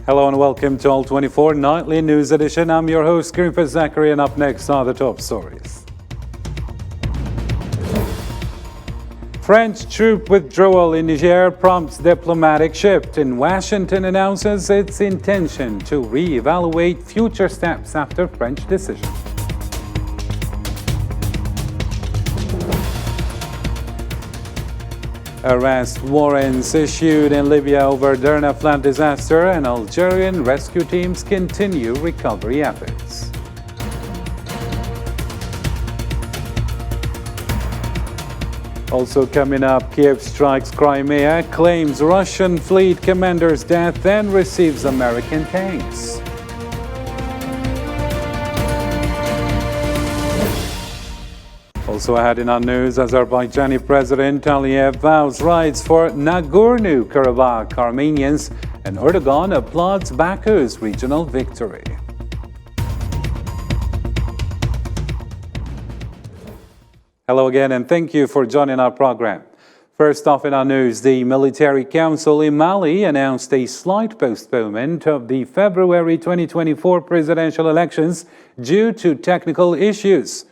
Hello and welcome to All 24 Nightly News Edition. I'm your host, Karim Zachary, and up next are the top stories. French troop withdrawal in Niger prompts diplomatic shift, and Washington announces its intention to re-evaluate future steps after French decision. Arrest warrants issued in Libya over Derna flood disaster, and Algerian rescue teams continue recovery efforts. Also coming up, Kiev strikes Crimea, claims Russian fleet commander's death, and receives American tanks. Also ahead in our news, Azerbaijani President Aliyev vows rights for Nagorno-Karabakh Armenians, and Erdogan applauds Baku's regional victory. Hello again, and thank you for joining our program. First off in our news, the Military Council in Mali announced a slight postponement of the February 2024 presidential elections due to technical issues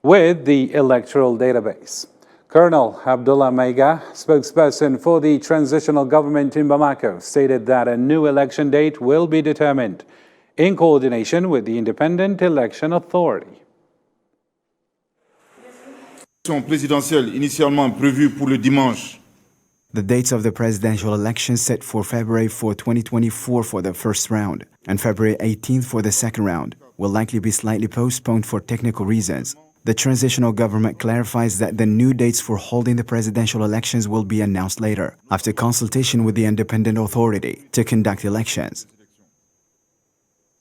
with the electoral database. Colonel Abdullah Maiga, spokesperson for the transitional government in Bamako, stated that a new election date will be determined in coordination with the Independent Election Authority. Présidentielle initialement prévue pour le dimanche. The dates of the presidential elections set for February 4, 2024 for the first round and February 18th for the second round will likely be slightly postponed for technical reasons. The transitional government clarifies that the new dates for holding the presidential elections will be announced later, after consultation with the independent authority to conduct elections.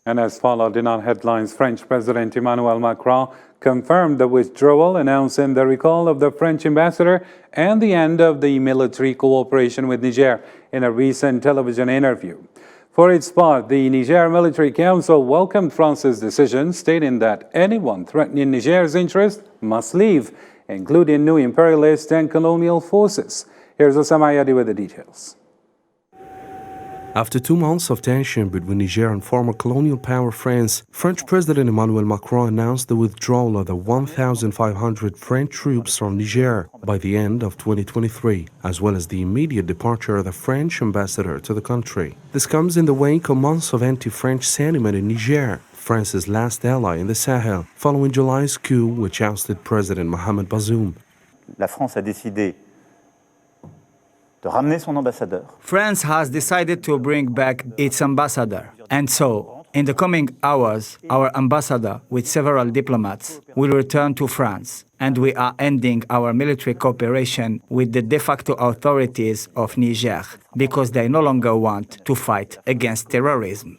And as followed in our headlines, French President Emmanuel Macron confirmed the withdrawal, announcing the recall of the French ambassador and the end of the military cooperation with Niger in a recent television interview. For its part, the Niger Military Council welcomed France's decision, stating that anyone threatening Niger's interest must leave, including new imperialist and colonial forces. Here's Osama Yadi with the details. After 2 months of tension between Niger and former colonial power France, French President Emmanuel Macron announced the withdrawal of the 1,500 French troops from Niger by the end of 2023, as well as the immediate departure of the French ambassador to the country. This comes in the wake of months of anti-French sentiment in Niger, France's last ally in the Sahel, following July's coup which ousted President Mohamed Bazoum. La France a décidé de ramener son ambassadeur. France has decided to bring back its ambassador. And so, in the coming hours, our ambassador, with several diplomats, will return to France. And we are ending our military cooperation with the de facto authorities of Niger, because they no longer want to fight against terrorism.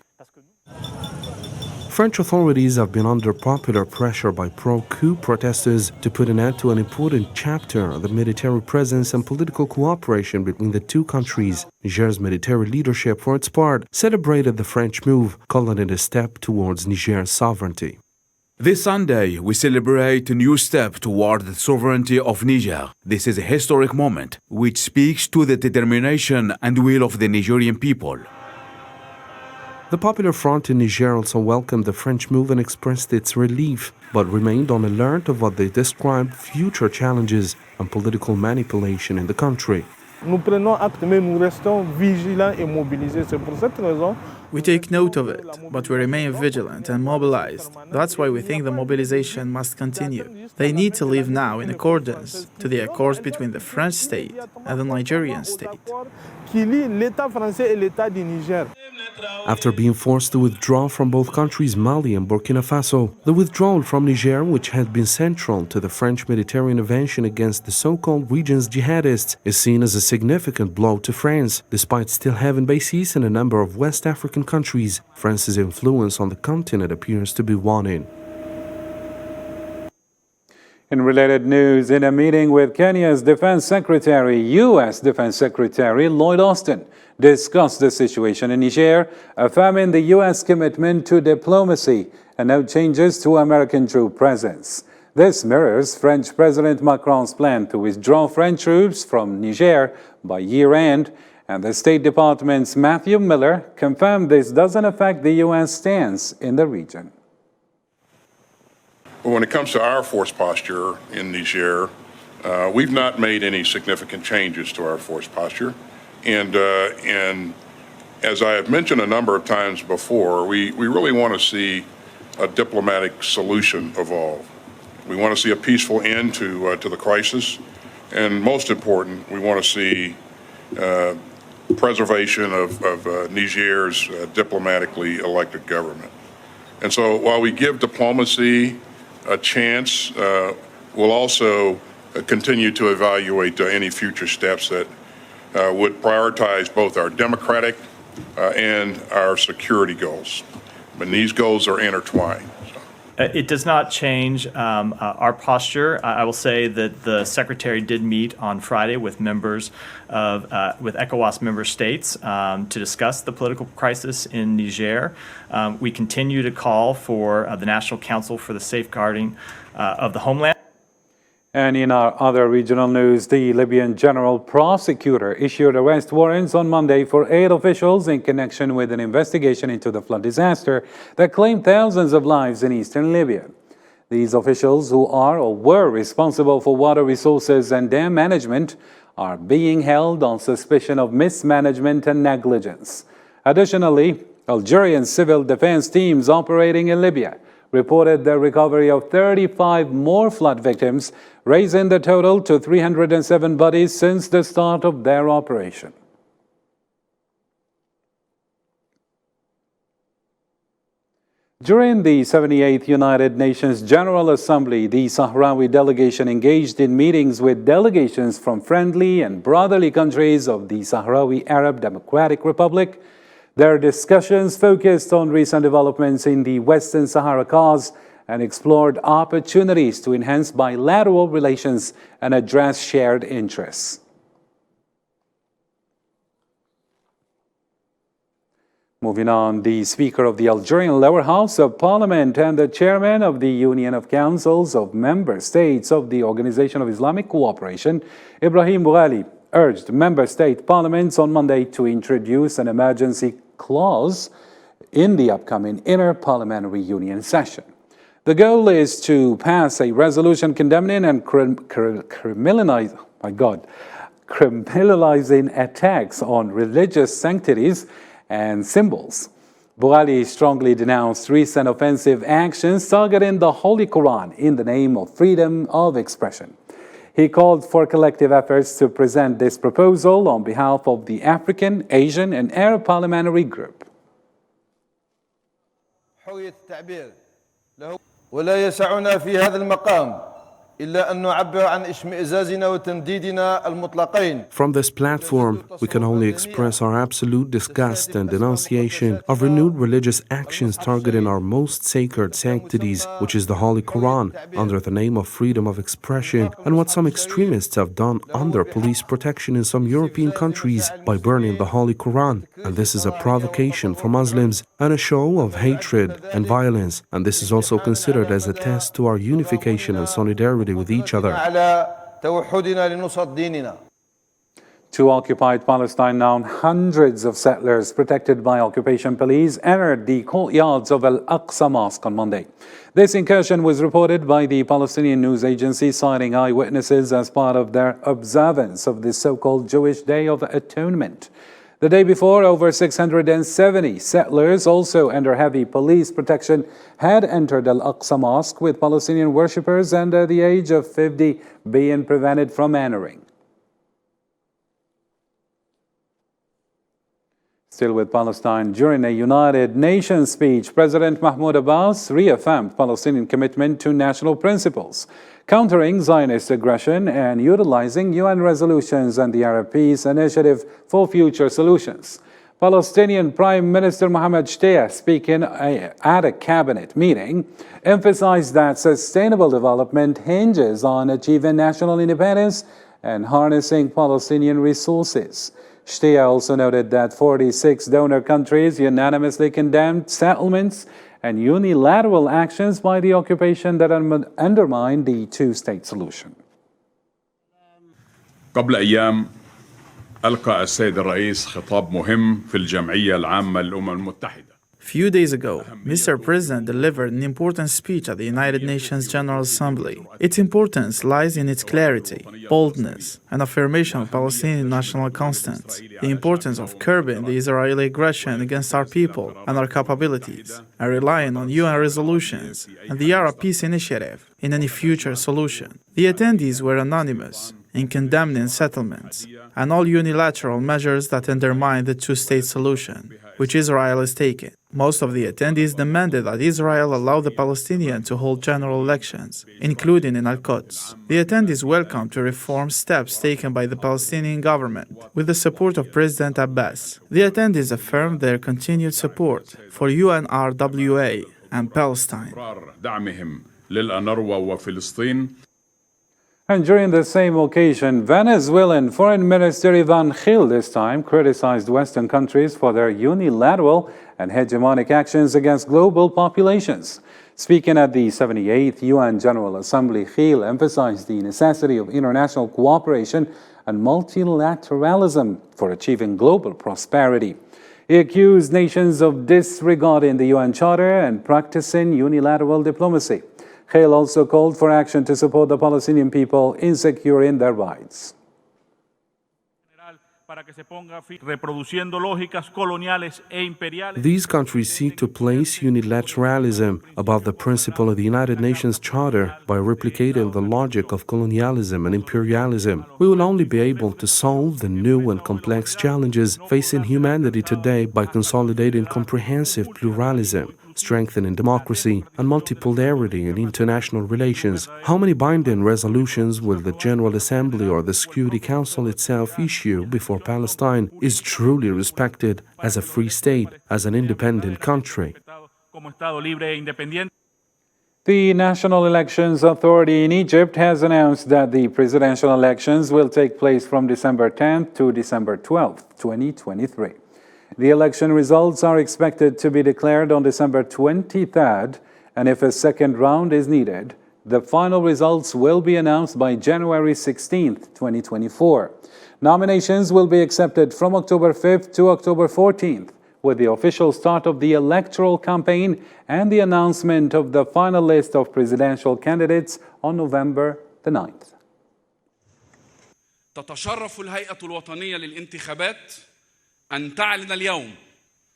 French authorities have been under popular pressure by pro-coup protesters to put an end to an important chapter of the military presence and political cooperation between the two countries. Niger's military leadership, for its part, celebrated the French move, calling it a step towards Niger's sovereignty. This Sunday, we celebrate a new step toward the sovereignty of Niger. This is a historic moment, which speaks to the determination and will of the Nigerian people. The Popular Front in Niger also welcomed the French move and expressed its relief, but remained on alert of what they described future challenges and political manipulation in the country. Nous prenons acte, mais nous restons vigilants et mobilisés. C'est pour cette raison. We take note of it, but we remain vigilant and mobilized. That's why we think the mobilization must continue. They need to live now in accordance to the accords between the French state and the Nigerian state. Qui lie l'État français et l'État du Niger. After being forced to withdraw from both countries, Mali and Burkina Faso, the withdrawal from Niger, which had been central to the French military intervention against the so-called region's jihadists, is seen as a significant blow to France. Despite still having bases in a number of West African countries, France's influence on the continent appears to be waning. In related news, in a meeting with Kenya's Defense Secretary, U.S. Defense Secretary Lloyd Austin discussed the situation in Niger, affirming the U.S. commitment to diplomacy and no changes to American troop presence. This mirrors French President Macron's plan to withdraw French troops from Niger by year-end And the State Department's Matthew Miller confirmed this doesn't affect the U.S. stance in the region. Well, when it comes to our force posture in Niger, we've not made any significant changes to our force posture. And as I have mentioned a number of times before, we really want to see a diplomatic solution evolve. We want to see a peaceful end to the crisis. And most important, we want to see preservation of Niger's diplomatically elected government. And so while we give diplomacy a chance, we'll also continue to evaluate any future steps that would prioritize both our democratic and our security goals. And these goals are intertwined. It does not change our posture. I will say that the Secretary did meet on Friday with members of with ECOWAS member states to discuss the political crisis in Niger. We continue to call for the National Council for the Safeguarding of the Homeland. And in our other regional news, the Libyan general prosecutor issued arrest warrants on Monday for 8 officials in connection with an investigation into the flood disaster that claimed thousands of lives in eastern Libya. These officials, who are or were responsible for water resources and dam management, are being held on suspicion of mismanagement and negligence. Additionally, Algerian civil defense teams operating in Libya reported the recovery of 35 more flood victims, raising the total to 307 bodies since the start of their operation. During the 78th United Nations General Assembly, the Sahrawi delegation engaged in meetings with delegations from friendly and brotherly countries of the Sahrawi Arab Democratic Republic. Their discussions focused on recent developments in the Western Sahara cause and explored opportunities to enhance bilateral relations and address shared interests. Moving on, the Speaker of the Algerian Lower House of Parliament and the Chairman of the Union of Councils of Member States of the Organization of Islamic Cooperation, Ibrahim Boughali, urged member state parliaments on Monday to introduce an emergency clause in the upcoming Inter-Parliamentary Union session. The goal is to pass a resolution condemning and criminalizing attacks on religious sanctities and symbols. Boughali strongly denounced recent offensive actions targeting the Holy Quran in the name of freedom of expression. He called for collective efforts to present this proposal on behalf of the African, Asian, and Arab Parliamentary Group. ولا يسعنا في هذا المقام إلا أن نعبر عن اشمئزازنا وتنديدنا المطلقين. From this platform, we can only express our absolute disgust and denunciation of renewed religious actions targeting our most sacred sanctities, which is the Holy Quran, under the name of freedom of expression, and what some extremists have done under police protection in some European countries by burning the Holy Quran. And this is a provocation for Muslims and a show of hatred and violence, and this is also considered as a test to our unification and solidarity with each other. To occupied Palestine now, hundreds of settlers protected by occupation police entered the courtyards of Al-Aqsa Mosque on Monday. This incursion was reported by the Palestinian news agency, citing eyewitnesses as part of their observance of the so-called Jewish Day of Atonement. The day before, over 670 settlers, also under heavy police protection, had entered Al-Aqsa Mosque, with Palestinian worshippers under the age of 50 being prevented from entering. Still with Palestine, during a United Nations speech, President Mahmoud Abbas reaffirmed Palestinian commitment to national principles, countering Zionist aggression and utilizing UN resolutions and the Arab Peace Initiative for future solutions. Palestinian Prime Minister Mohammed Shtayyeh, speaking at a cabinet meeting, emphasized that sustainable development hinges on achieving national independence and harnessing Palestinian resources. Shtayyeh also noted that 46 donor countries unanimously condemned settlements and unilateral actions by the occupation that undermine the two-state solution. قبل أيام ألقى السيد الرئيس خطاب مهم في الجمعية العامة للأمم المتحدة. Few days ago, Mr. President delivered an important speech at the United Nations General Assembly. Its importance lies in its clarity, boldness, and affirmation of Palestinian national constants, the importance of curbing the Israeli aggression against our people and our capabilities, and relying on UN resolutions and the Arab Peace Initiative in any future solution. The attendees were anonymous in condemning settlements and all unilateral measures that undermine the two-state solution, which Israel is taking. Most of the attendees demanded that Israel allow the Palestinians to hold general elections, including in Al-Quds. The attendees welcomed the reform steps taken by the Palestinian government with the support of President Abbas. The attendees affirmed their continued support for UNRWA and Palestine. And during the same occasion, Venezuelan Foreign Minister Ivan Gil this time criticized Western countries for their unilateral and hegemonic actions against global populations. Speaking at the 78th UN General Assembly, Gil emphasized the necessity of international cooperation and multilateralism for achieving global prosperity. He accused nations of disregarding the UN Charter and practicing unilateral diplomacy. Gil also called for action to support the Palestinian people in securing their rights. These countries seek to place unilateralism above the principle of the United Nations Charter by replicating the logic of colonialism and imperialism. We will only be able to solve the new and complex challenges facing humanity today by consolidating comprehensive pluralism, strengthening democracy and multipolarity in international relations. How many binding resolutions will the General Assembly or the Security Council itself issue before Palestine is truly respected as a free state, as an independent country? The National Elections Authority in Egypt has announced that the presidential elections will take place from December 10th to December 12th, 2023. The election results are expected to be declared on December 23rd, and if a second round is needed, the final results will be announced by January 16th, 2024. Nominations will be accepted from October 5th to October 14th, with the official start of the electoral campaign and the announcement of the final list of presidential candidates on November the 9th. تتشرف الهيئة الوطنية للانتخابات أن تعلن اليوم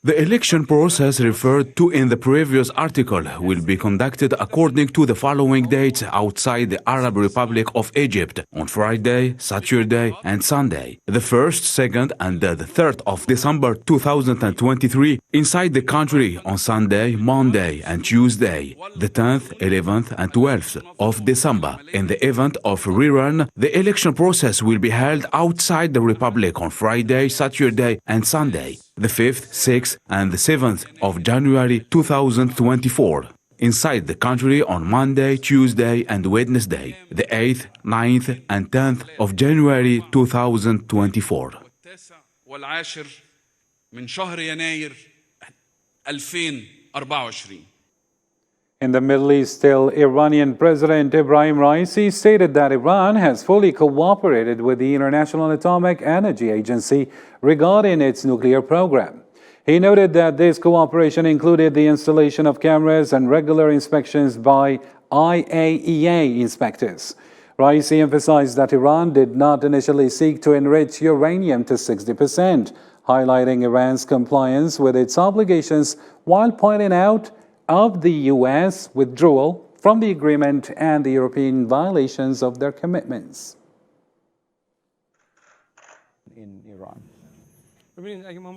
The election process referred to in the previous article will be conducted according to the following dates outside the Arab Republic of Egypt on Friday, Saturday, and Sunday, the 1st, 2nd, and the 3rd of December 2023, inside the country on Sunday, Monday, and Tuesday, the 10th, 11th, and 12th of December. In the event of rerun, the election process will be held outside the Republic on Friday, Saturday, and Sunday, the 5th, 6th, and the 7th of January 2024. Inside the country on Monday, Tuesday, and Wednesday, the 8th, 9th, and 10th of January 2024. والعاشر من شهر يناير 2024. In the Middle East, still, Iranian President Ibrahim Raisi stated that Iran has fully cooperated with the International Atomic Energy Agency regarding its nuclear program. He noted that this cooperation included the installation of cameras and regular inspections by IAEA inspectors. Raisi emphasized that Iran did not initially seek to enrich uranium to 60%, highlighting Iran's compliance with its obligations while pointing out of the U.S. withdrawal from the agreement and the European violations of their commitments. In Iran.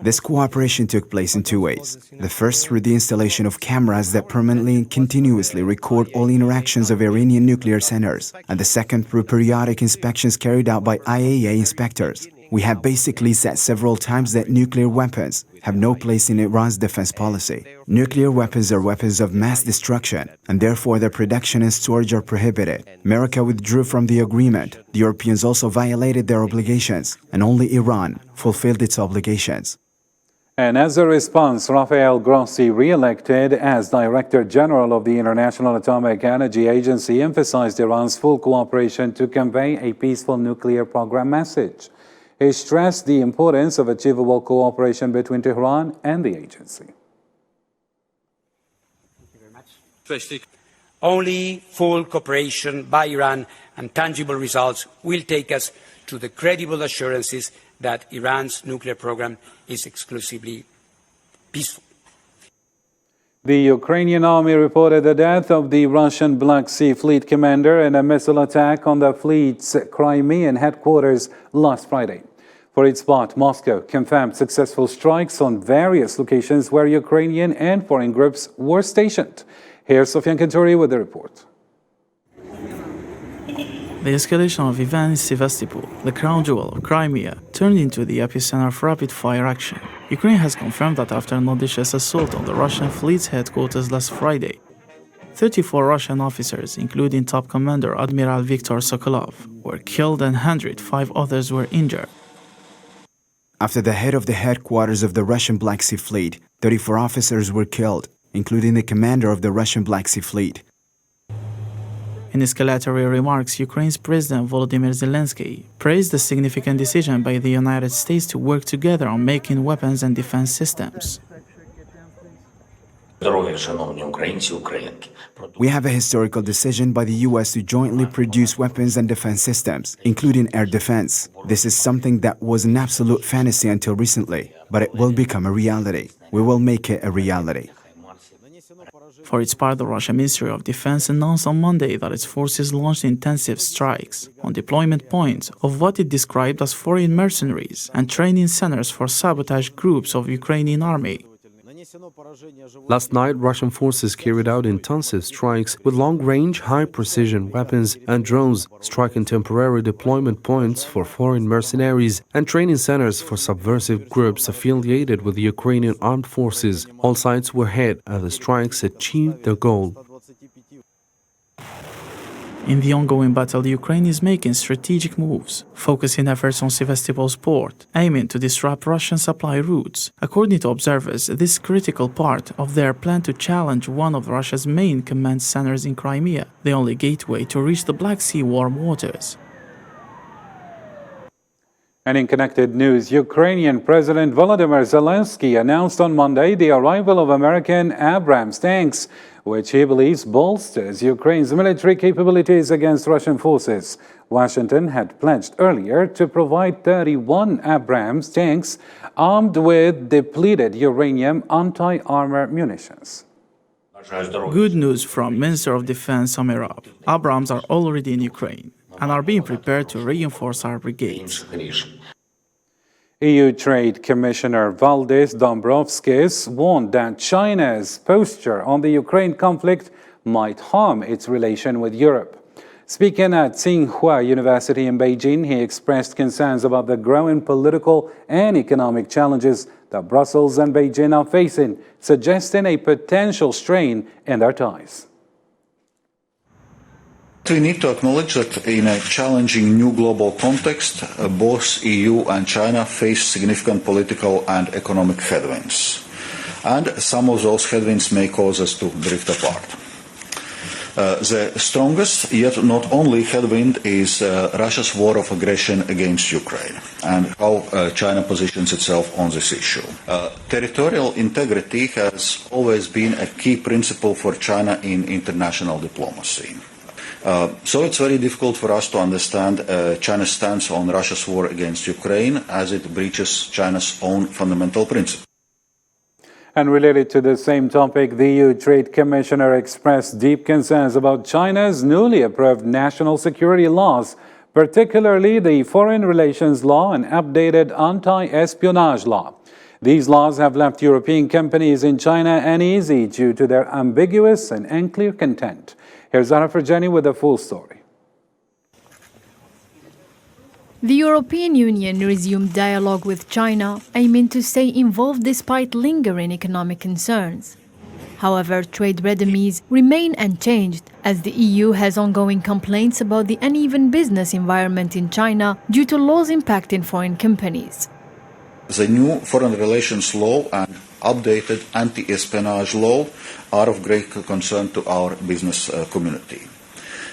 This cooperation took place in two ways. The first through the installation of cameras that permanently and continuously record all interactions of Iranian nuclear centers, and the second through periodic inspections carried out by IAEA inspectors. We have basically said several times that nuclear weapons have no place in Iran's defense policy. Nuclear weapons are weapons of mass destruction, and therefore their production and storage are prohibited. America withdrew from the agreement. The Europeans also violated their obligations, and only Iran fulfilled its obligations. And as a response, Rafael Grossi, re-elected as Director General of the International Atomic Energy Agency, emphasized Iran's full cooperation to convey a peaceful nuclear program message. He stressed the importance of achievable cooperation between Tehran and the agency. Only full cooperation by Iran and tangible results will take us to the credible assurances that Iran's nuclear program is exclusively peaceful. The Ukrainian army reported the death of the Russian Black Sea Fleet commander in a missile attack on the fleet's Crimean headquarters last Friday. For its part, Moscow confirmed successful strikes on various locations where Ukrainian and foreign groups were stationed. Here's Sofian Kanturi with the report. The escalation of events in Sevastopol, the crown jewel of Crimea, turned into the epicenter of rapid-fire action. Ukraine has confirmed that after an audacious assault on the Russian fleet's headquarters last Friday, 34 Russian officers, including top commander Admiral Viktor Sokolov, were killed and 105 others were injured. After the head of the headquarters of the Russian Black Sea Fleet, 34 officers were killed, including the commander of the Russian Black Sea Fleet. In escalatory remarks, Ukraine's President Volodymyr Zelensky praised the significant decision by the United States to work together on making weapons and defense systems. We have a historical decision by the U.S. to jointly produce weapons and defense systems, including air defense. This is something that was an absolute fantasy until recently, but it will become a reality. We will make it a reality. For its part, the Russian Ministry of Defense announced on Monday that its forces launched intensive strikes on deployment points of what it described as foreign mercenaries and training centers for sabotage groups of Ukrainian army. Last night, Russian forces carried out intensive strikes with long-range, high-precision weapons and drones, striking temporary deployment points for foreign mercenaries and training centers for subversive groups affiliated with the Ukrainian armed forces. All sides were hit and the strikes achieved their goal. In the ongoing battle, Ukraine is making strategic moves, focusing efforts on Sevastopol's port, aiming to disrupt Russian supply routes. According to observers, this critical part of their plan to challenge one of Russia's main command centers in Crimea, the only gateway to reach the Black Sea warm waters. And in connected news, Ukrainian President Volodymyr Zelensky announced on Monday the arrival of American Abrams tanks, which he believes bolsters Ukraine's military capabilities against Russian forces. Washington had pledged earlier to provide 31 Abrams tanks armed with depleted uranium anti-armor munitions. Good news from Minister of Defense Amirov. Abrams are already in Ukraine and are being prepared to reinforce our brigades. EU Trade Commissioner Valdis Dombrovskis warned that China's posture on the Ukraine conflict might harm its relation with Europe. Speaking at Tsinghua University in Beijing, he expressed concerns about the growing political and economic challenges that Brussels and Beijing are facing, suggesting a potential strain in their ties. We need to acknowledge that in a challenging new global context, both EU and China face significant political and economic headwinds. And some of those headwinds may cause us to drift apart. The strongest, yet not only headwind, is Russia's war of aggression against Ukraine and how China positions itself on this issue. Territorial integrity has always been a key principle for China in international diplomacy. So it's very difficult for us to understand China's stance on Russia's war against Ukraine as it breaches China's own fundamental principles. And related to the same topic, the EU Trade Commissioner expressed deep concerns about China's newly approved national security laws, particularly the Foreign Relations Law and updated anti-espionage law. These laws have left European companies in China uneasy due to their ambiguous and unclear content. Here's Zara Ferjani with the full story. The European Union resumed dialogue with China, aiming to stay involved despite lingering economic concerns. However, trade redemies remain unchanged, as the EU has ongoing complaints about the uneven business environment in China due to laws impacting foreign companies. The new Foreign Relations Law and updated anti-espionage law are of great concern to our business community.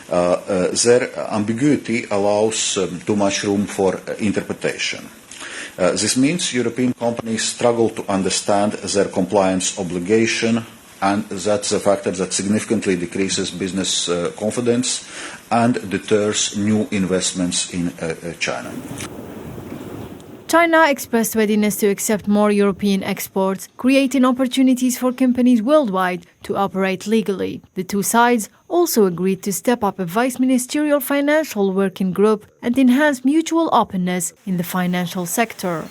Their ambiguity allows too much room for interpretation. This means European companies struggle to understand their compliance obligation, and that's a factor that significantly decreases business confidence and deters new investments in China. China expressed readiness to accept more European exports, creating opportunities for companies worldwide to operate legally. The two sides also agreed to step up a vice-ministerial financial working group and enhance mutual openness in the financial sector.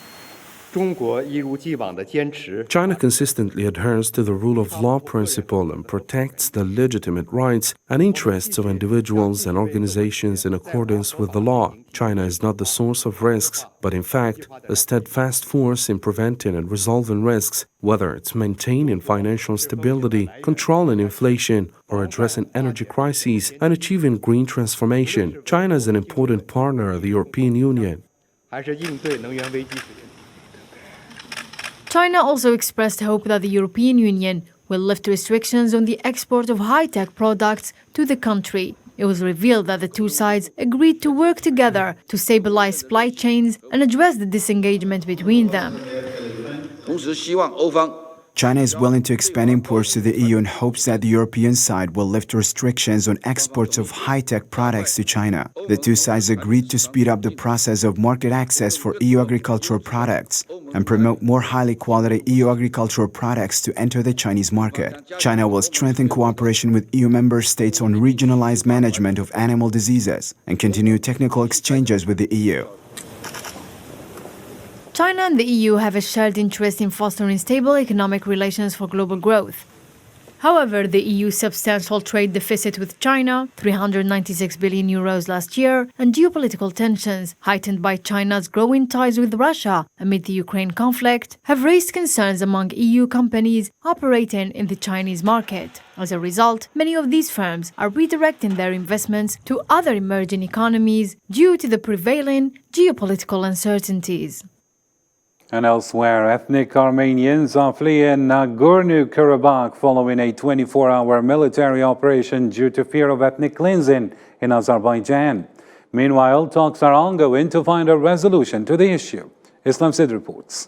China consistently adheres to the rule of law principle and protects the legitimate rights and interests of individuals and organizations in accordance with the law. China is not the source of risks, but in fact, a steadfast force in preventing and resolving risks, whether it's maintaining financial stability, controlling inflation, or addressing energy crises and achieving green transformation. China is an important partner of the European Union. China also expressed hope that the European Union will lift restrictions on the export of high-tech products to the country. It was revealed that the two sides agreed to work together to stabilize supply chains and address the disengagement between them. China is willing to expand imports to the EU and hopes that the European side will lift restrictions on exports of high-tech products to China. The two sides agreed to speed up the process of market access for EU agricultural products and promote more highly quality EU agricultural products to enter the Chinese market. China will strengthen cooperation with EU member states on regionalized management of animal diseases and continue technical exchanges with the EU. China and the EU have a shared interest in fostering stable economic relations for global growth. However, the EU's substantial trade deficit with China, €396 billion last year, and geopolitical tensions, heightened by China's growing ties with Russia amid the Ukraine conflict, have raised concerns among EU companies operating in the Chinese market. As a result, many of these firms are redirecting their investments to other emerging economies due to the prevailing geopolitical uncertainties. And elsewhere, ethnic Armenians are fleeing Nagorno-Karabakh following a 24-hour military operation due to fear of ethnic cleansing in Azerbaijan. Meanwhile, talks are ongoing to find a resolution to the issue. Islam Sid reports.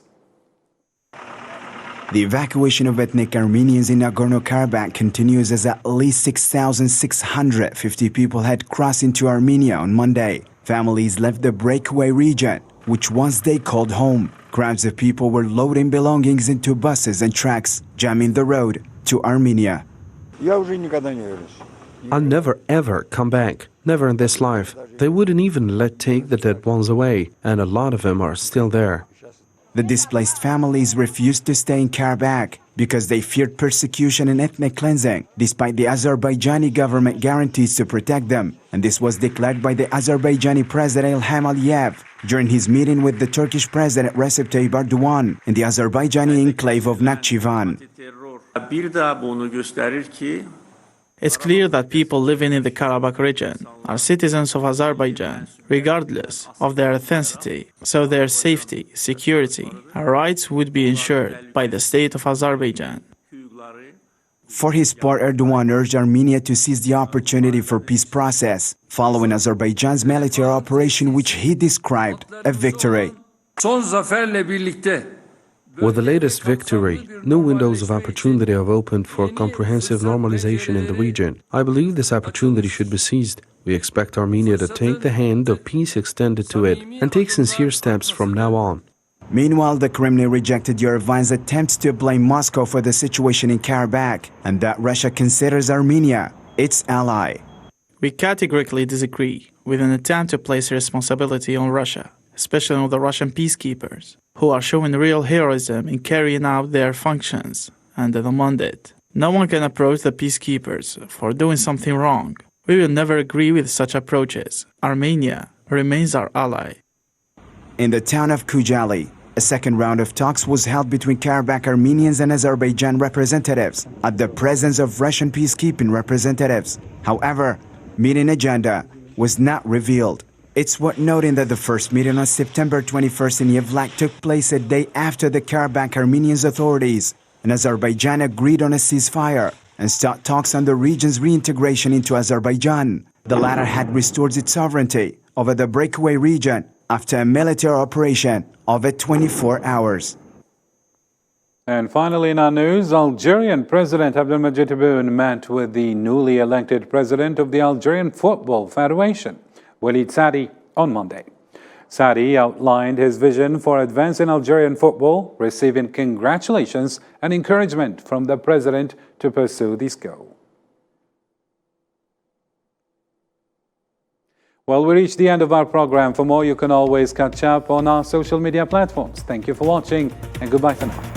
The evacuation of ethnic Armenians in Nagorno-Karabakh continues as at least 6,650 people had crossed into Armenia on Monday. Families left the breakaway region, which once they called home. Crowds of people were loading belongings into buses and trucks, jamming the road to Armenia. I'll never ever come back, never in this life. They wouldn't even let take the dead ones away, and a lot of them are still there. The displaced families refused to stay in Karabakh because they feared persecution and ethnic cleansing, despite the Azerbaijani government guarantees to protect them. And this was declared by the Azerbaijani President Ilham Aliyev during his meeting with the Turkish President Recep Tayyip Erdogan in the Azerbaijani enclave of Nakhchivan. It's clear that people living in the Karabakh region are citizens of Azerbaijan, regardless of their ethnicity, so their safety, security, and rights would be ensured by the state of Azerbaijan. For his part, Erdogan urged Armenia to seize the opportunity for peace process, following Azerbaijan's military operation, which he described a victory. With the latest victory, new windows of opportunity have opened for comprehensive normalization in the region. I believe this opportunity should be seized. We expect Armenia to take the hand of peace extended to it and take sincere steps from now on. Meanwhile, the Kremlin rejected Yerevan's attempts to blame Moscow for the situation in Karabakh and that Russia considers Armenia its ally. We categorically disagree with an attempt to place responsibility on Russia, especially on the Russian peacekeepers, who are showing real heroism in carrying out their functions under the mandate. No one can approach the peacekeepers for doing something wrong. We will never agree with such approaches. Armenia remains our ally. In the town of Khojaly, a second round of talks was held between Karabakh Armenians and Azerbaijan representatives at the presence of Russian peacekeeping representatives. However, meeting agenda was not revealed. It's worth noting that the first meeting on September 21st in Yevlak took place a day after the Karabakh Armenian authorities and Azerbaijan agreed on a ceasefire and start talks on the region's reintegration into Azerbaijan. The latter had restored its sovereignty over the breakaway region after a military operation over 24 hours. And finally in our news, Algerian President Abdelmadjid Tebboune met with the newly elected president of the Algerian Football Federation, Walid Saadi, on Monday. Saadi outlined his vision for advancing Algerian football, receiving congratulations and encouragement from the president to pursue this goal. Well, we reached the end of our program. For more, you can always catch up on our social media platforms. Thank you for watching, and goodbye for now.